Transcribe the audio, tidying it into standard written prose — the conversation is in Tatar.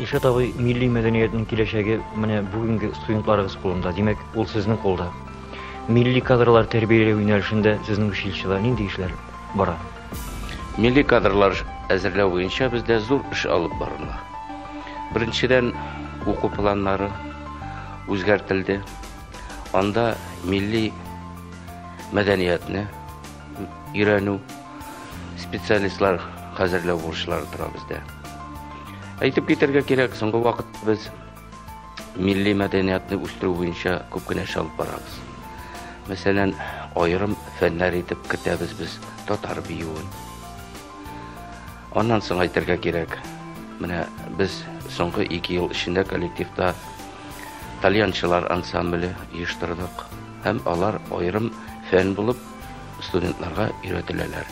Илшат абый, милли мәдәниятнең киләчәге менә бүгенге студентларыгыз кулында. Димәк, ул сезнең кулда. Милли кадрлар тәрбияләү юнәлешендә сезнең училищеда нинди эшләр бара? Милли кадрлар әзерләү буенча бездә зур эш алып барыла. Беренчедән, уку планнары үзгәртелде. Анда милли мәдәниятне өйрәнү специалистлар хәзерләү бурычлары тора бездә. Әйтеп китәргә кирәк, соңгы вакытта без милли мәдәниятне үстерү буенча күп кенә эш алып барабыз. Мәсәлән, аерым фәннәр итеп көтәбез без татар биюен. Аннан соң әйтергә кирәк, менә без соңгы 2 ел эчендә коллективта итальянчылар ансамбле оештырдык һәм алар аерым фән булып студентларга өйрәтеләләр.